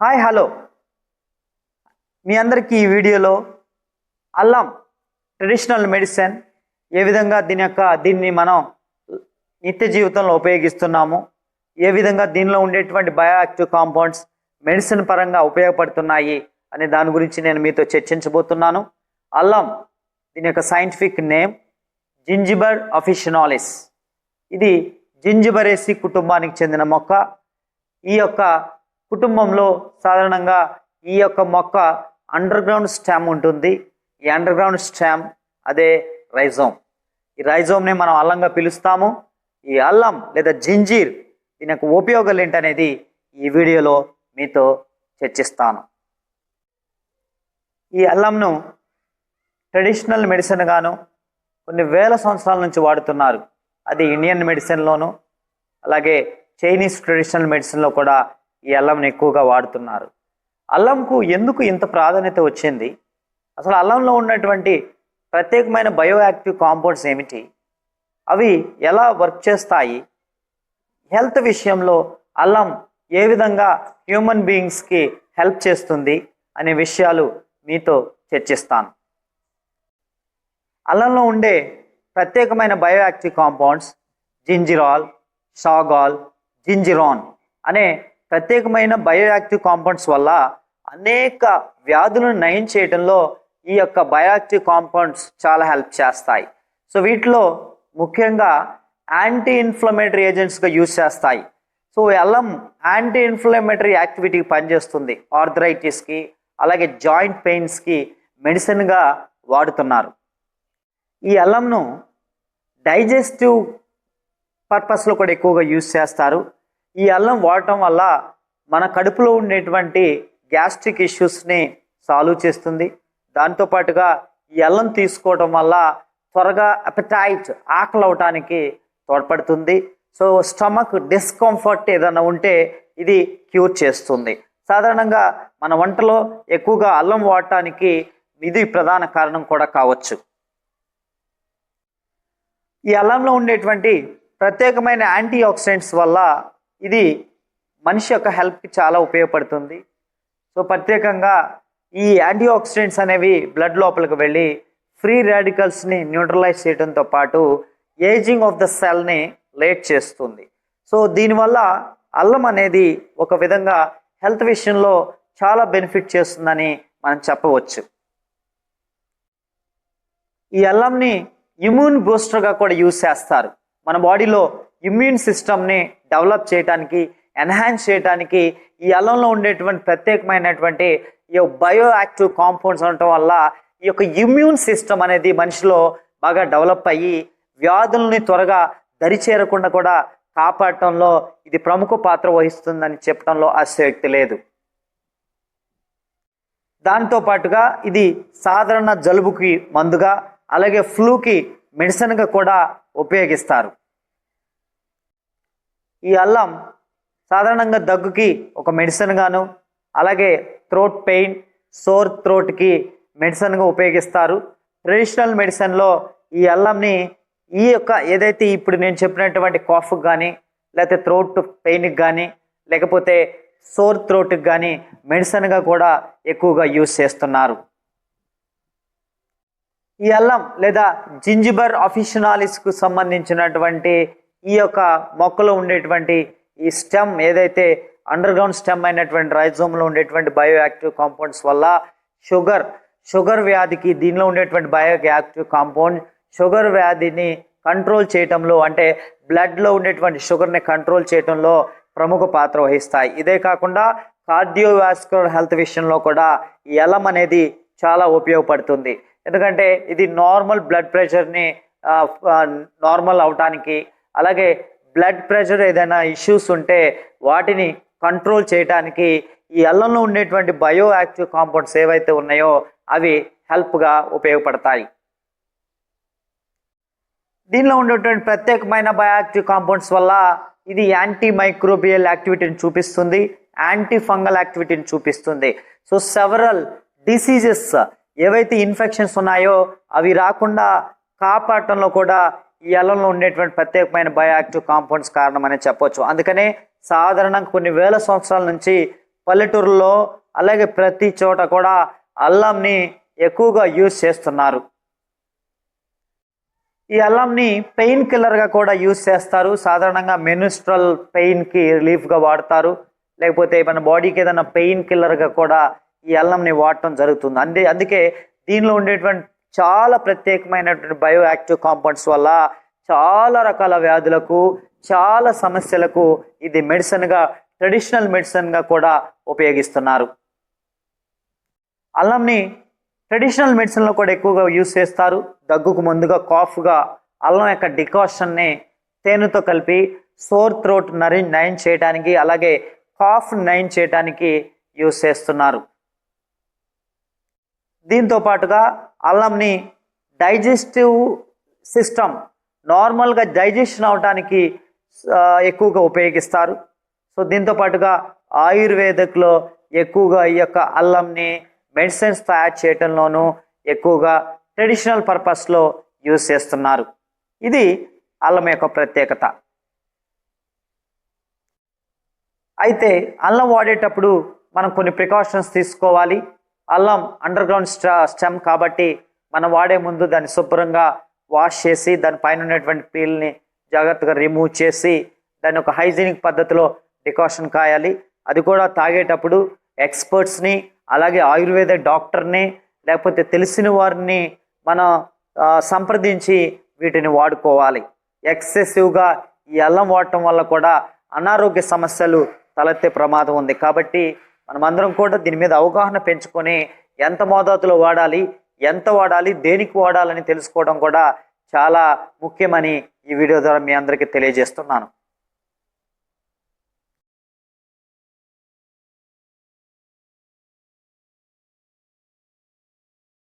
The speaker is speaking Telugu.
హాయ్ హలో మీ అందరికీ ఈ వీడియోలో అల్లం ట్రెడిషనల్ మెడిసిన్ ఏ విధంగా దీన్ని మనం నిత్య జీవితంలో ఉపయోగిస్తున్నాము, ఏ విధంగా దీనిలో ఉండేటువంటి బయోయాక్టివ్ కాంపౌండ్స్ మెడిసిన్ పరంగా ఉపయోగపడుతున్నాయి అనే దాని గురించి నేను మీతో చర్చించబోతున్నాను. అల్లం దీని యొక్క సైంటిఫిక్ నేమ్ జింజిబర్ అఫిషినాలిస్. ఇది జింజిబరేసి కుటుంబానికి చెందిన మొక్క. ఈ యొక్క కుటుంబంలో సాధారణంగా ఈ యొక్క మొక్క అండర్ గ్రౌండ్ స్టెమ్ ఉంటుంది. ఈ అండర్ గ్రౌండ్ స్టెమ్ అదే రైజోమ్. ఈ రైజోమ్ని మనం అల్లంగా పిలుస్తాము. ఈ అల్లం లేదా జింజీర్ దీని యొక్క ఉపయోగాలు ఏంటనేది ఈ వీడియోలో మీతో చర్చిస్తాను. ఈ అల్లంను ట్రెడిషనల్ మెడిసిన్ గాను కొన్ని వేల సంవత్సరాల నుంచి వాడుతున్నారు. అది ఇండియన్ మెడిసిన్లోను అలాగే చైనీస్ ట్రెడిషనల్ మెడిసిన్లో కూడా ఈ అల్లంని ఎక్కువగా వాడుతున్నారు. అల్లంకు ఎందుకు ఇంత ప్రాధాన్యత వచ్చింది? అసలు అల్లంలో ఉన్నటువంటి ప్రత్యేకమైన బయోయాక్టివ్ కాంపౌండ్స్ ఏమిటి? అవి ఎలా వర్క్ చేస్తాయి? హెల్త్ విషయంలో అల్లం ఏ విధంగా హ్యూమన్ బీయింగ్స్కి హెల్ప్ చేస్తుంది అనే విషయాలు మీతో చర్చిస్తాను. అల్లంలో ఉండే ప్రత్యేకమైన బయోయాక్టివ్ కాంపౌండ్స్ జింజిరాల్, షాగాల్, జింజిరాన్ అనే ప్రత్యేకమైన బయోయాక్టివ్ కాంపౌండ్స్ వల్ల అనేక వ్యాధులను నయం చేయడంలో ఈ యొక్క బయోయాక్టివ్ కాంపౌండ్స్ చాలా హెల్ప్ చేస్తాయి. సో వీటిలో ముఖ్యంగా యాంటీ ఇన్ఫ్లమేటరీ ఏజెంట్స్గా యూజ్ చేస్తాయి. సో అల్లం యాంటీ ఇన్ఫ్లమేటరీ యాక్టివిటీకి పనిచేస్తుంది. ఆర్థరైటిస్కి అలాగే జాయింట్ పెయిన్స్కి మెడిసిన్గా వాడుతున్నారు. ఈ అల్లంను డైజెస్టివ్ పర్పస్లో కూడా ఎక్కువగా యూజ్ చేస్తారు. ఈ అల్లం వాడటం వల్ల మన కడుపులో ఉండేటువంటి గ్యాస్ట్రిక్ ఇష్యూస్ని సాల్వ్ చేస్తుంది. దాంతోపాటుగా ఈ అల్లం తీసుకోవడం వల్ల త్వరగా అపెటైట్ ఆకలి అవటానికి తోడ్పడుతుంది. సో స్టమక్ డిస్కంఫర్ట్ ఏదైనా ఉంటే ఇది క్యూర్ చేస్తుంది. సాధారణంగా మన వంటలో ఎక్కువగా అల్లం వాడటానికి ఇది ప్రధాన కారణం కూడా కావచ్చు. ఈ అల్లంలో ఉండేటువంటి ప్రత్యేకమైన యాంటీ ఆక్సిడెంట్స్ వల్ల ఇది మనిషి యొక్క హెల్త్కి చాలా ఉపయోగపడుతుంది. సో ప్రత్యేకంగా ఈ యాంటీ ఆక్సిడెంట్స్ అనేవి బ్లడ్ లోపలికి వెళ్ళి ఫ్రీ రాడికల్స్ని న్యూట్రలైజ్ చేయడంతో పాటు ఏజింగ్ ఆఫ్ ద సెల్ని లేట్ చేస్తుంది. సో దీనివల్ల అల్లం అనేది ఒక విధంగా హెల్త్ విషయంలో చాలా బెనిఫిట్ చేస్తుందని మనం చెప్పవచ్చు. ఈ అల్లంని ఇమ్యూన్ బూస్టర్గా కూడా యూజ్ చేస్తారు. మన బాడీలో ఇమ్యూన్ సిస్టమ్ని డెవలప్ చేయడానికి, ఎన్హాన్స్ చేయడానికి ఈ అల్లంలో ఉండేటువంటి ప్రత్యేకమైనటువంటి ఈ బయో యాక్టివ్ కాంపౌండ్స్ ఉండటం వల్ల ఈ యొక్క ఇమ్యూన్ సిస్టమ్ అనేది మనిషిలో బాగా డెవలప్ అయ్యి వ్యాధుల్ని త్వరగా దరిచేరకుండా కూడా కాపాడటంలో ఇది ప్రముఖ పాత్ర వహిస్తుందని చెప్పడంలో అతిశయోక్తి లేదు. దాంతోపాటుగా ఇది సాధారణ జలుబుకి మందుగా అలాగే ఫ్లూకి మెడిసిన్గా కూడా ఉపయోగిస్తారు. ఈ అల్లం సాధారణంగా దగ్గుకి ఒక మెడిసిన్ గాను అలాగే థ్రోట్ పెయిన్, సోర్ థ్రోట్కి మెడిసిన్గా ఉపయోగిస్తారు. ట్రెడిషనల్ మెడిసిన్లో ఈ అల్లంని ఈ యొక్క ఏదైతే ఇప్పుడు నేను చెప్పినటువంటి కాఫ్కి కానీ లేకపోతే థ్రోట్ పెయిన్కి కానీ లేకపోతే సోర్ థ్రోట్కి కానీ మెడిసిన్గా కూడా ఎక్కువగా యూజ్ చేస్తున్నారు. ఈ అల్లం లేదా జింజిబర్ అఫిషినాలిస్కు సంబంధించినటువంటి ఈ యొక్క మొక్కలో ఉండేటువంటి ఈ స్టెమ్ ఏదైతే అండర్ గ్రౌండ్ స్టెమ్ అయినటువంటి రైజోమ్లో ఉండేటువంటి బయోయాక్టివ్ కాంపౌండ్స్ వల్ల షుగర్ వ్యాధికి దీనిలో ఉండేటువంటి బయోయాక్టివ్ కాంపౌండ్ షుగర్ వ్యాధిని కంట్రోల్ చేయటంలో అంటే బ్లడ్లో ఉండేటువంటి షుగర్ని కంట్రోల్ చేయటంలో ప్రముఖ పాత్ర వహిస్తాయి. ఇదే కాకుండా కార్డియోవాస్కులర్ హెల్త్ విషయంలో కూడా ఈ అల్లం అనేది చాలా ఉపయోగపడుతుంది. ఎందుకంటే ఇది నార్మల్ బ్లడ్ ప్రెషర్ని నార్మల్ అవటానికి అలాగే బ్లడ్ ప్రెషర్ ఏదైనా ఇష్యూస్ ఉంటే వాటిని కంట్రోల్ చేయడానికి ఈ అల్లంలో ఉండేటువంటి బయో యాక్టివ్ కాంపౌండ్స్ ఏవైతే ఉన్నాయో అవి హెల్ప్గా ఉపయోగపడతాయి. దీనిలో ఉండేటువంటి ప్రత్యేకమైన బయోయాక్టివ్ కాంపౌండ్స్ వల్ల ఇది యాంటీ మైక్రోబియల్ యాక్టివిటీని చూపిస్తుంది, యాంటీ ఫంగల్ యాక్టివిటీని చూపిస్తుంది. సో సెవరల్ డిసీజెస్ ఏవైతే ఇన్ఫెక్షన్స్ ఉన్నాయో అవి రాకుండా కాపాడటంలో కూడా ఈ అల్లంలో ఉండేటువంటి ప్రత్యేకమైన బయోయాక్టివ్ కాంపౌండ్స్ కారణమని చెప్పొచ్చు. అందుకనే సాధారణంగా కొన్ని వేల సంవత్సరాల నుంచి పల్లెటూరులో అలాగే ప్రతి చోట కూడా అల్లంని ఎక్కువగా యూజ్ చేస్తున్నారు. ఈ అల్లంని పెయిన్ కిల్లర్గా కూడా యూజ్ చేస్తారు. సాధారణంగా మెన్స్ట్రల్ పెయిన్కి రిలీఫ్గా వాడతారు, లేకపోతే మన బాడీకి ఏదైనా పెయిన్ కిల్లర్గా కూడా ఈ అల్లంని వాడటం జరుగుతుంది. అందుకే దీనిలో ఉండేటువంటి చాలా ప్రత్యేకమైనటువంటి బయో యాక్టివ్ కాంపౌండ్స్ వల్ల చాలా రకాల వ్యాధులకు, చాలా సమస్యలకు ఇది మెడిసిన్గా, ట్రెడిషనల్ మెడిసిన్గా కూడా ఉపయోగిస్తున్నారు. అల్లంని ట్రెడిషనల్ మెడిసిన్లో కూడా ఎక్కువగా యూజ్ చేస్తారు. దగ్గుకు ముందుగా కాఫ్గా అల్లం యొక్క డికాషన్ని తేనెతో కలిపి సోర్ థ్రోట్ నయం చేయడానికి, అలాగే కాఫ్ నయం చేయడానికి యూజ్ చేస్తున్నారు. దీంతో పాటుగా అల్లంని డైజెస్టివ్ సిస్టమ్ నార్మల్గా డైజెషన్ అవడానికి ఎక్కువగా ఉపయోగిస్తారు. సో దీంతో పాటుగా ఆయుర్వేదిక్లో ఎక్కువగా ఈ యొక్క అల్లంని మెడిసిన్స్ తయారు చేయటంలోనూ ఎక్కువగా ట్రెడిషనల్ పర్పస్లో యూజ్ చేస్తున్నారు. ఇది అల్లం యొక్క ప్రత్యేకత. అయితే అల్లం వాడేటప్పుడు మనం కొన్ని ప్రికాషన్స్ తీసుకోవాలి. అల్లం అండర్ గ్రౌండ్ స్టెమ్ కాబట్టి మనం వాడే ముందు దాన్ని శుభ్రంగా వాష్ చేసి దానిపైన ఉన్నటువంటి పీల్ని జాగ్రత్తగా రిమూవ్ చేసి దాన్ని ఒక హైజీనిక్ పద్ధతిలో డికాషన్ కాయాలి. అది కూడా తాగేటప్పుడు ఎక్స్పర్ట్స్ని, అలాగే ఆయుర్వేద డాక్టర్ని, లేకపోతే తెలిసిన వారిని మనం సంప్రదించి వీటిని వాడుకోవాలి. ఎక్సెసివ్గా ఈ అల్లం వాడటం వల్ల కూడా అనారోగ్య సమస్యలు తలెత్తే ప్రమాదం ఉంది. కాబట్టి మనమందరం కూడా దీని మీద అవగాహన పెంచుకొని ఎంత మోతాదులో వాడాలి, ఎంత వాడాలి, దేనికి వాడాలని తెలుసుకోవడం కూడా చాలా ముఖ్యమని ఈ వీడియో ద్వారా మీ అందరికీ తెలియజేస్తున్నాను.